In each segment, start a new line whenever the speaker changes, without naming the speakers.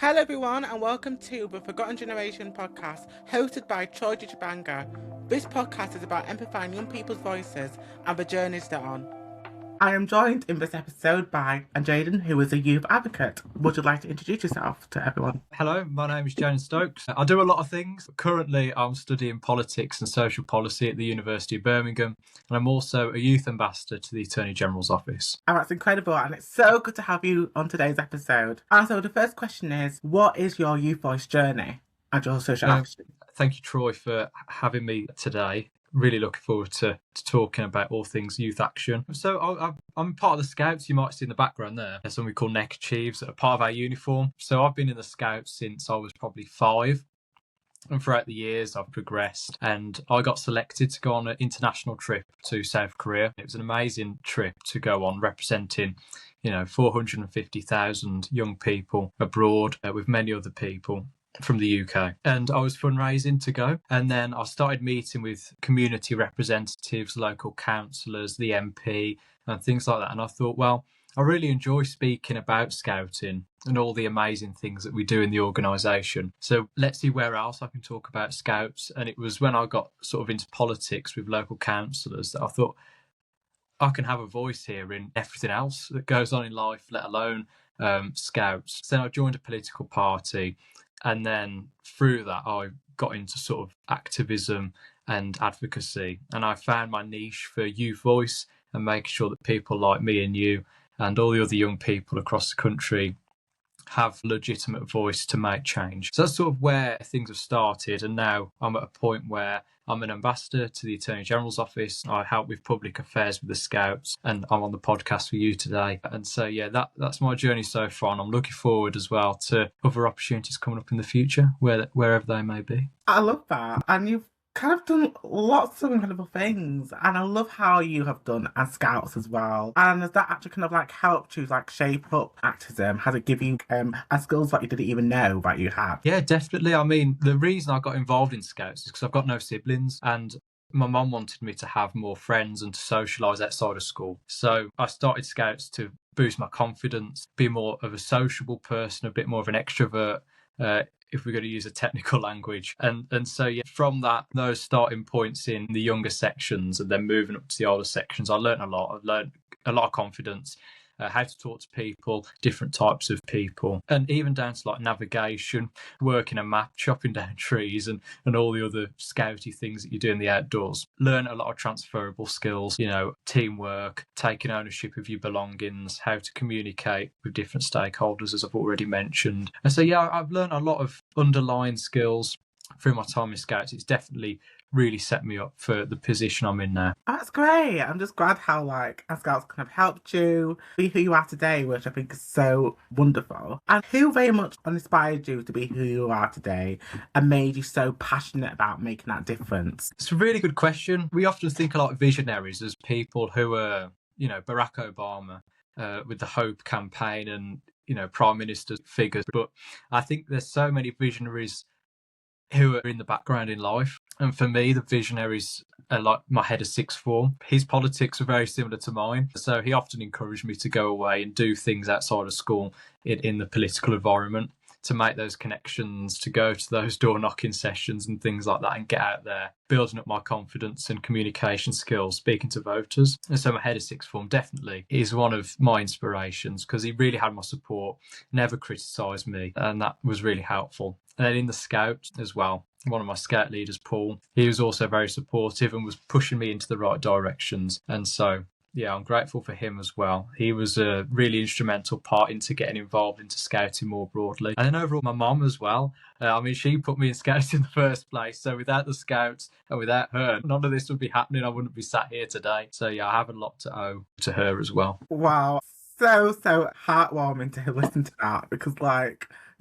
Hello, everyone, and welcome to the Forgotten Generation podcast, hosted by Troy Njenje Mbanga. This podcast is about amplifying young people's voices and the journeys they're on. I am joined in this episode by Jayden, who is a youth advocate. Would you like to introduce yourself to everyone?
Hello, my name is Jayden Stokes. I do a lot of things. Currently, I'm studying politics and social policy at the University of Birmingham, and I'm also a youth ambassador to the Attorney General's office.
Oh, that's incredible, and it's so good to have you on today's episode. And so the first question is, what is your youth voice journey and your social action?
Thank you, Troy, for having me today. Really looking forward to talking about all things youth action. So I'm part of the Scouts. You might see in the background there. There's something we call neckerchiefs that are part of our uniform. So I've been in the Scouts since I was probably 5. And throughout the years, I've progressed, and I got selected to go on an international trip to South Korea. It was an amazing trip to go on, representing 450,000 young people abroad with many other people from the UK. And I was fundraising to go, and then I started meeting with community representatives, local councillors, the MP and things like that. And I thought, well, I really enjoy speaking about Scouting and all the amazing things that we do in the organisation. So let's see where else I can talk about Scouts. And it was when I got sort of into politics with local councillors that I thought I can have a voice here in everything else that goes on in life, let alone Scouts. So then I joined a political party. And then through that, I got into sort of activism and advocacy. And I found my niche for youth voice and making sure that people like me and you and all the other young people across the country have legitimate voice to make change. So that's sort of where things have started. And now I'm at a point where I'm an ambassador to the Attorney General's office. I help with public affairs with the Scouts, and I'm on the podcast for you today. And so, yeah, that's my journey so far. And I'm looking forward as well to other opportunities coming up in the future, wherever they may be.
I love that. And you've kind of done lots of incredible things, and I love how you have done as Scouts as well. And has that actually kind of like helped you like shape up activism? Has it give you skills that you didn't even know that you had?
Yeah, definitely. I mean, the reason I got involved in Scouts is because I've got no siblings, and my mum wanted me to have more friends and to socialise outside of school. So I started Scouts to boost my confidence, be more of a sociable person, a bit more of an extrovert, if we're going to use a technical language. And so, yeah, from those starting points in the younger sections and then moving up to the older sections, I learned a lot. I've learned a lot of confidence, how to talk to people, different types of people, and even down to like navigation, working a map, chopping down trees, and all the other scouty things that you do in the outdoors. Learn a lot of transferable skills, teamwork, taking ownership of your belongings, how to communicate with different stakeholders, as I've already mentioned. And so, yeah, I've learned a lot of underlying skills through my time in Scouts. It's definitely really set me up for the position I'm in now.
That's great. I'm just glad how like Scouts kind of helped you be who you are today, which I think is so wonderful. And who very much inspired you to be who you are today and made you so passionate about making that difference?
It's a really good question. We often think a lot of visionaries as people who are, Barack Obama with the Hope campaign and, Prime Minister figures. But I think there's so many visionaries who are in the background in life. And for me, the visionaries are like my head of sixth form. His politics are very similar to mine. So he often encouraged me to go away and do things outside of school in the political environment, to make those connections, to go to those door knocking sessions and things like that and get out there, building up my confidence and communication skills, speaking to voters. And so my head of sixth form definitely is one of my inspirations, because he really had my support, never criticised me, and that was really helpful. And then in the Scouts as well, one of my Scout leaders, Paul, he was also very supportive and was pushing me into the right directions. And so, yeah, I'm grateful for him as well. He was a really instrumental part into getting involved into Scouting more broadly. And then overall, my mum as well. She put me in Scouts in the first place. So without the Scouts and without her, none of this would be happening. I wouldn't be sat here today. So yeah, I have a lot to owe to her as well.
Wow. So heartwarming to listen to that, because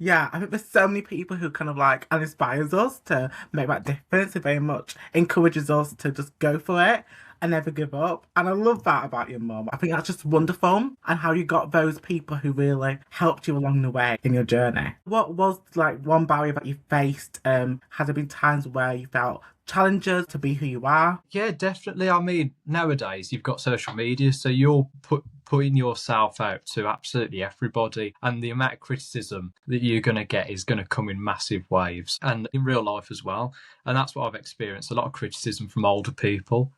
yeah, I think there's so many people who kind of and inspires us to make that difference. It very much encourages us to just go for it and never give up. And I love that about your mum. I think that's just wonderful, and how you got those people who really helped you along the way in your journey. What was one barrier that you faced? Has there been times where you felt challenges to be who you are?
Yeah, definitely. Nowadays you've got social media, so you'll put putting yourself out to absolutely everybody, and the amount of criticism that you're going to get is going to come in massive waves, and in real life as well. And that's what I've experienced, a lot of criticism from older people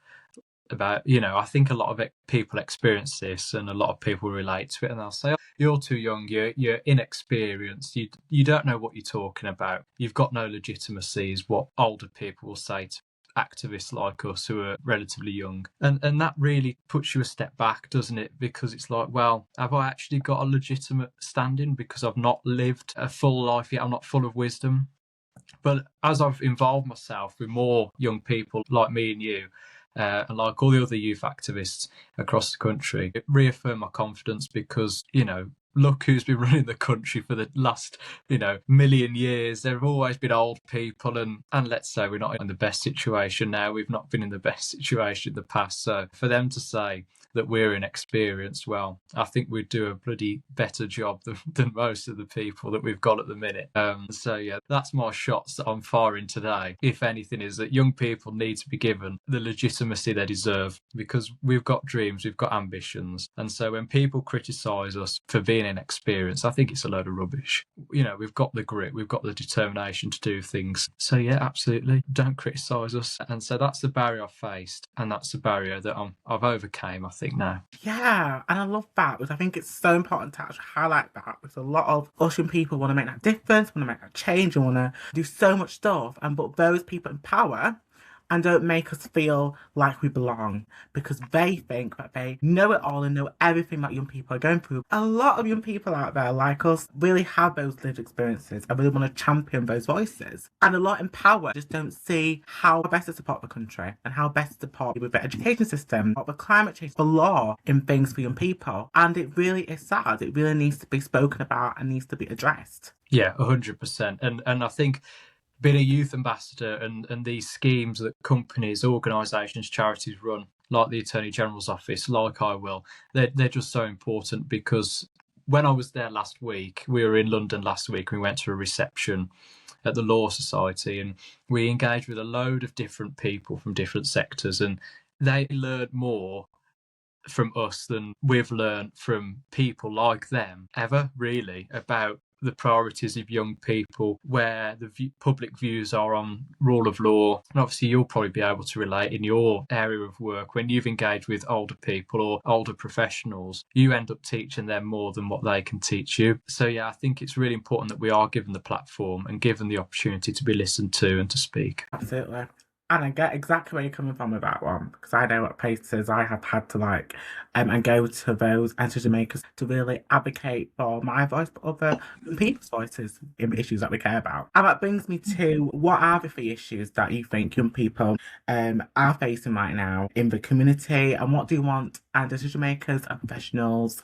about, I think a lot of people experience this, and a lot of people relate to it, and they'll say, oh, you're too young, you're inexperienced, you don't know what you're talking about, you've got no legitimacy, is what older people will say to activists like us who are relatively young. And that really puts you a step back, doesn't it? Because it's like, well, have I actually got a legitimate standing because I've not lived a full life yet? I'm not full of wisdom. But as I've involved myself with more young people like me and you, and like all the other youth activists across the country, it reaffirmed my confidence, because, look who's been running the country for the last, million years. There have always been old people, and let's say we're not in the best situation now. We've not been in the best situation in the past. So for them to say that we're inexperienced, well, I think we'd do a bloody better job than most of the people that we've got at the minute. So yeah, that's my shots that I'm firing today, if anything, is that young people need to be given the legitimacy they deserve, because we've got dreams, we've got ambitions. And so when people criticise us for being inexperienced, I think it's a load of rubbish. We've got the grit, we've got the determination to do things. So yeah, absolutely, don't criticise us. And so that's the barrier I've faced, and that's the barrier that I've overcame, I think, now.
Yeah, and I love that, because I think it's so important to actually highlight that, because a lot of us young people want to make that difference, want to make that change, and want to do so much stuff, but those people in power and don't make us feel like we belong, because they think that they know it all and know everything that young people are going through. A lot of young people out there like us really have those lived experiences and really want to champion those voices. And a lot in power just don't see how best to support the country and how best to support with the education system, or the climate change, the law in things for young people. And it really is sad. It really needs to be spoken about and needs to be addressed.
Yeah, 100%. And I think being a youth ambassador and these schemes that companies, organisations, charities run, like the Attorney General's office, like I will, they're just so important. Because when I was there last week, we were in London last week, we went to a reception at the Law Society, and we engaged with a load of different people from different sectors, and they learned more from us than we've learned from people like them ever, really, about the priorities of young people, where the public views are on rule of law. And obviously you'll probably be able to relate in your area of work, when you've engaged with older people or older professionals, you end up teaching them more than what they can teach you. So yeah, I think it's really important that we are given the platform and given the opportunity to be listened to and to speak.
Absolutely. And I get exactly where you're coming from with that one, because I know what places I have had to and go to those decision makers to really advocate for my voice, but other people's voices in issues that we care about. And that brings me to, what are the three issues that you think young people are facing right now in the community, and what do you want decision makers and professionals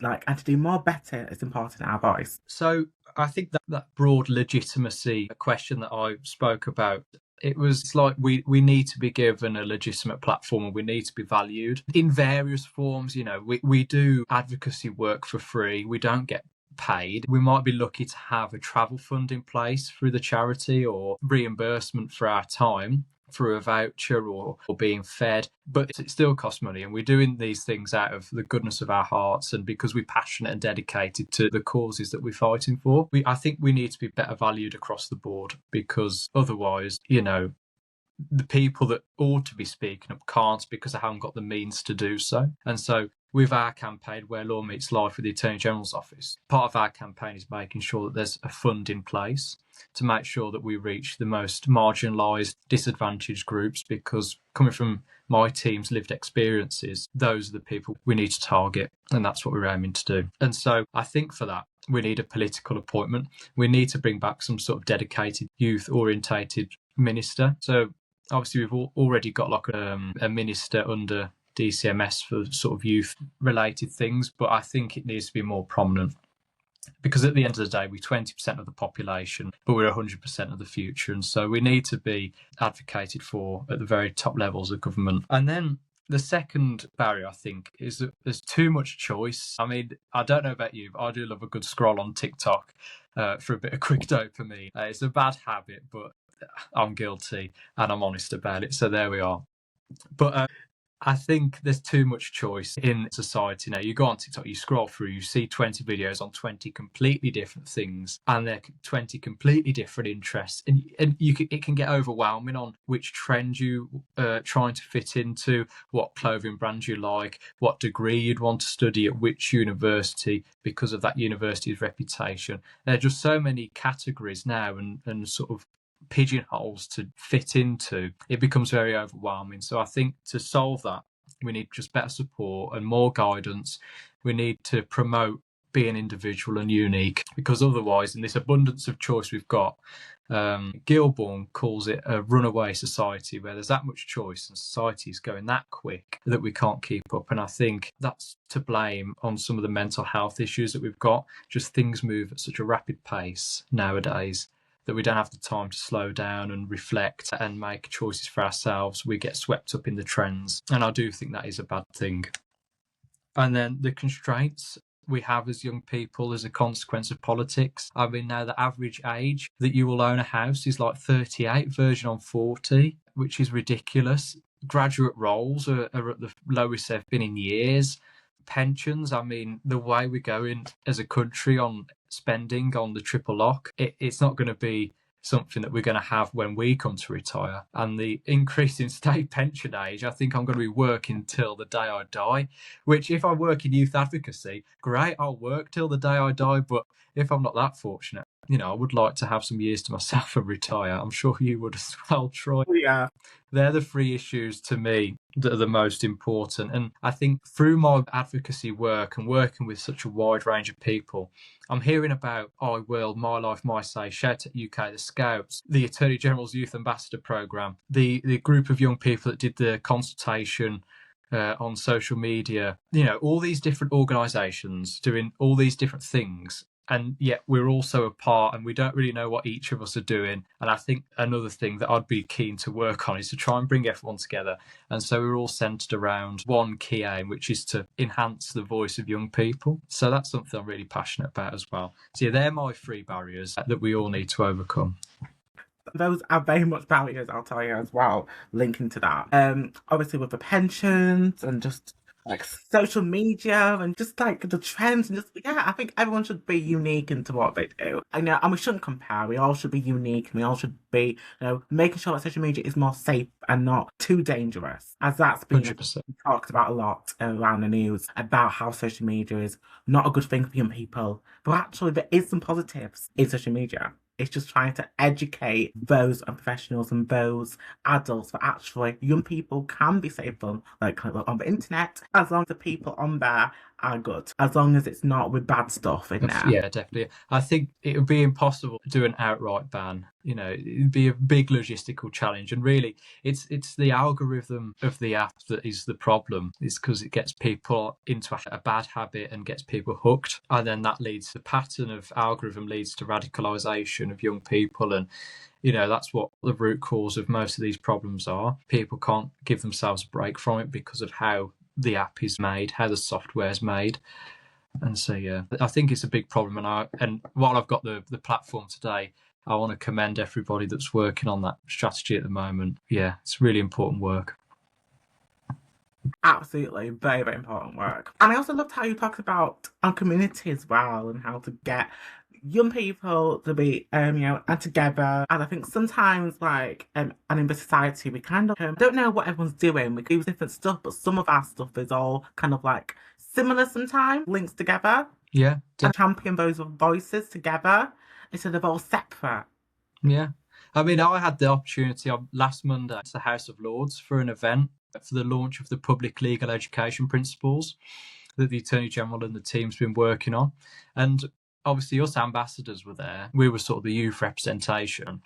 to do more better? It's important, our voice.
So I think that broad legitimacy question that I spoke about, it was like we need to be given a legitimate platform, and we need to be valued in various forms. We do advocacy work for free. We don't get paid. We might be lucky to have a travel fund in place through the charity, or reimbursement for our time through a voucher, or being fed, but it still costs money. And we're doing these things out of the goodness of our hearts, and because we're passionate and dedicated to the causes that we're fighting for. I think we need to be better valued across the board, because otherwise, the people that ought to be speaking up can't, because they haven't got the means to do so. And so with our campaign, Where Law Meets Life, with the Attorney General's office, part of our campaign is making sure that there's a fund in place to make sure that we reach the most marginalised, disadvantaged groups, because coming from my team's lived experiences, those are the people we need to target, and that's what we're aiming to do. And so I think for that, we need a political appointment. We need to bring back some sort of dedicated youth-orientated minister. So obviously we've already got a minister under DCMS for sort of youth-related things, but I think it needs to be more prominent, because at the end of the day, we're 20% of the population, but we're 100% of the future. And so we need to be advocated for at the very top levels of government. And then the second barrier, I think, is that there's too much choice. I mean, I don't know about you, but I do love a good scroll on TikTok for a bit of quick dopamine. It's a bad habit, but I'm guilty and I'm honest about it. So there we are. But I think there's too much choice in society now. You go on TikTok, you scroll through, you see 20 videos on 20 completely different things, and they're 20 completely different interests. And it can get overwhelming on which trend you trying to fit into, what clothing brand you like, what degree you'd want to study at which university because of that university's reputation. There are just so many categories now and sort of pigeonholes to fit into. It becomes very overwhelming. So I think to solve that, we need just better support and more guidance. We need to promote being individual and unique, because otherwise, in this abundance of choice we've got, Gilbourne calls it a runaway society, where there's that much choice and society is going that quick that we can't keep up. And I think that's to blame on some of the mental health issues that we've got. Just things move at such a rapid pace nowadays that we don't have the time to slow down and reflect and make choices for ourselves. We get swept up in the trends. And I do think that is a bad thing. And then the constraints we have as young people as a consequence of politics. I mean, now the average age that you will own a house is like 38, verging on 40, which is ridiculous. Graduate roles are at the lowest they've been in years. Pensions, I mean, the way we're going as a country on spending on the triple lock, it's not going to be something that we're going to have when we come to retire. And the increase in state pension age, I think I'm going to be working till the day I die, which if I work in youth advocacy, great, I'll work till the day I die. But if I'm not that fortunate, I would like to have some years to myself and retire. I'm sure you would as well, Troy.
Yeah.
They're the three issues to me that are the most important. And I think through my advocacy work and working with such a wide range of people, I'm hearing about I Will, My Life, My Say, Shout at UK, the Scouts, the Attorney General's Youth Ambassador Programme, the group of young people that did the consultation on social media, all these different organisations doing all these different things. And yet we're also apart and we don't really know what each of us are doing. And I think another thing that I'd be keen to work on is to try and bring everyone together. And so we're all centred around one key aim, which is to enhance the voice of young people. So that's something I'm really passionate about as well. So yeah, they're my three barriers that we all need to overcome.
Those are very much barriers, I'll tell you as well, linking to that. Obviously with the pensions and just like social media and just like the trends and just, yeah, I think everyone should be unique into what they do. And we shouldn't compare. We all should be unique and we all should be, making sure that social media is more safe and not too dangerous, as that's been
100%.
talked about a lot around the news about how social media is not a good thing for young people. But actually there is some positives in social media. It's just trying to educate those professionals and those adults that actually young people can be safe on, like on the internet, as long as the people on there are good, as long as it's not with bad stuff in there.
Yeah, definitely. I think it would be impossible to do an outright ban. It'd be a big logistical challenge. And really, it's the algorithm of the app that is the problem. It's because it gets people into a bad habit and gets people hooked. And then that leads to the pattern of algorithm leads to radicalisation of young people. And that's what the root cause of most of these problems are. People can't give themselves a break from it because of how the app is made, how the software is made. And so, yeah, I think it's a big problem. And while I've got the platform today, I want to commend everybody that's working on that strategy at the moment. Yeah, it's really important work.
Absolutely, very, very important work. And I also loved how you talked about our community as well and how to get young people to be, and together. And I think sometimes, and in the society, we kind of don't know what everyone's doing. We do different stuff, but some of our stuff is all kind of similar sometimes, links together.
Yeah.
And champion those voices together instead of all separate.
Yeah. I mean, I had the opportunity last Monday to the House of Lords for an event for the launch of the public legal education principles that the Attorney General and the team's been working on. And obviously us ambassadors were there. We were sort of the youth representation.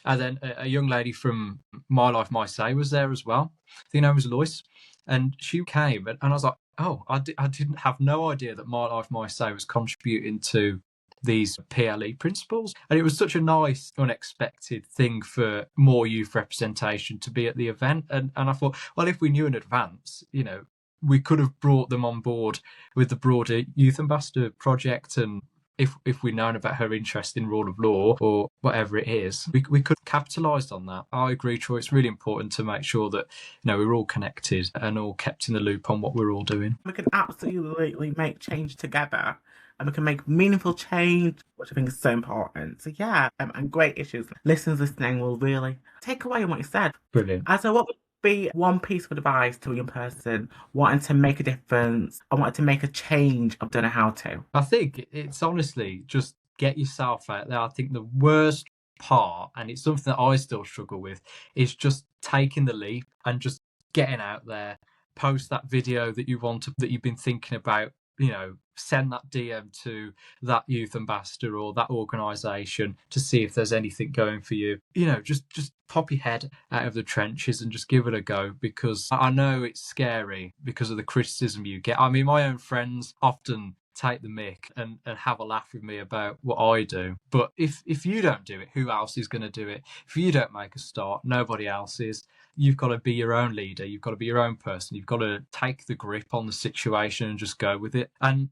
And then a young lady from My Life, My Say was there as well. I think her name was Lois. And she came and I was like, oh, I didn't have no idea that My Life, My Say was contributing to these PLE principles. And it was such a nice, unexpected thing for more youth representation to be at the event. And I thought, well, if we knew in advance, we could have brought them on board with the broader Youth Ambassador project and if we'd known about her interest in rule of law or whatever it is, we could have capitalised on that. I agree, Troy. It's really important to make sure that we're all connected and all kept in the loop on what we're all doing.
We can absolutely make change together, and we can make meaningful change, which I think is so important. So yeah, and great issues. Listeners listening will really take away on what you said.
Brilliant.
And so what would be one piece of advice to a young person wanting to make a difference and wanting to make a change of don't know how to?
I think it's honestly just get yourself out there. I think the worst part, and it's something that I still struggle with, is just taking the leap and just getting out there. Post that video that you want to, that you've been thinking about, send that DM to that youth ambassador or that organisation to see if there's anything going for you. Just pop your head out of the trenches and just give it a go, because I know it's scary because of the criticism you get. I mean, my own friends often take the mick and have a laugh with me about what I do. But if you don't do it, who else is going to do it? If you don't make a start, nobody else is. You've got to be your own leader. You've got to be your own person. You've got to take the grip on the situation and just go with it. And,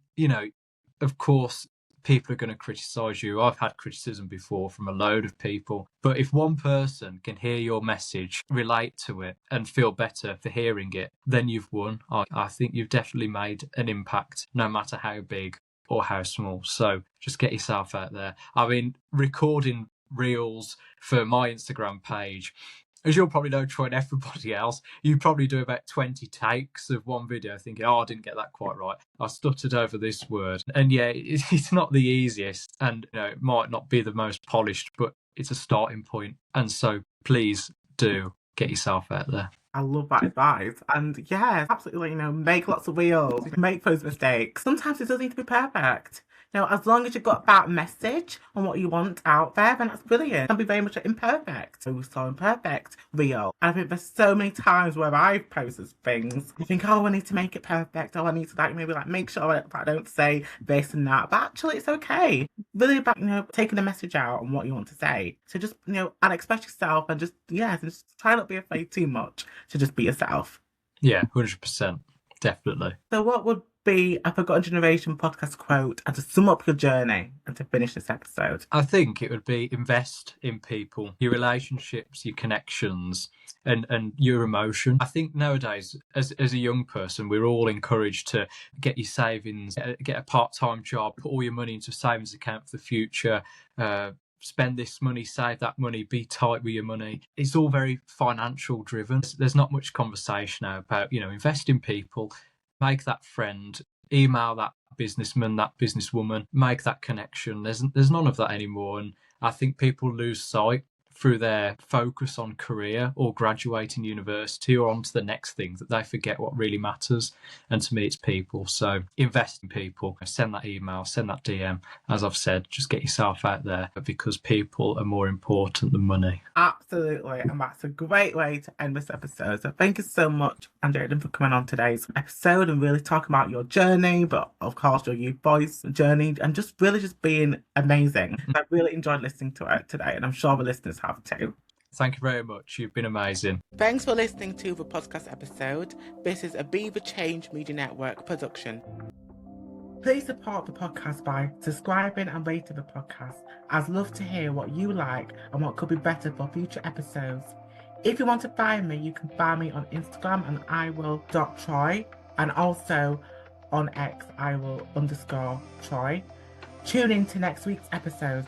of course, people are going to criticise you. I've had criticism before from a load of people. But if one person can hear your message, relate to it, and feel better for hearing it, then you've won. I think you've definitely made an impact, no matter how big or how small. So just get yourself out there. I mean, recording reels for my Instagram page, as you'll probably know, Troy, and everybody else, you probably do about 20 takes of one video thinking, I didn't get that quite right. I stuttered over this word. And yeah, it's not the easiest, and it might not be the most polished, but it's a starting point. And so please do get yourself out there.
I love that advice. And yeah, absolutely, make lots of reels, make those mistakes. Sometimes it doesn't need to be perfect. As long as you've got that message on what you want out there, then that's brilliant. It can be very much imperfect. So we saw imperfect reel. And I think there's so many times where I've posted things, you think, I need to make it perfect. I need to maybe make sure I don't say this and that. But actually, it's okay. Really about, taking the message out and what you want to say. So just, and express yourself and just try not to be afraid too much to just be yourself.
Yeah, 100%. Definitely.
So what would be a Forgotten Generation podcast quote and to sum up your journey and to finish this episode?
I think it would be invest in people, your relationships, your connections, and your emotion. I think nowadays, as a young person, we're all encouraged to get your savings, get a part-time job, put all your money into a savings account for the future, spend this money, save that money, be tight with your money. It's all very financial driven. There's not much conversation now about, invest in people, make that friend, email that businessman, that businesswoman, make that connection. There's none of that anymore. And I think people lose sight through their focus on career or graduating university or on to the next thing, that they forget what really matters. And to me, it's people. So invest in people, send that email, send that DM. As I've said, just get yourself out there, because people are more important than money.
Absolutely. And that's a great way to end this episode. So thank you so much, Jayden, for coming on today's episode and really talking about your journey, but of course your youth voice journey, and just being amazing. I really enjoyed listening to it today, and I'm sure the listeners have too.
Thank you very much. You've been amazing.
Thanks for listening to the podcast episode. This is a Beaver Change Media Network production. Please support the podcast by subscribing and rating the podcast. I'd love to hear what you like and what could be better for future episodes. If you want to find me, you can find me on Instagram and iwill.troy, and also on X, iwill_Troy. Tune in to next week's episode.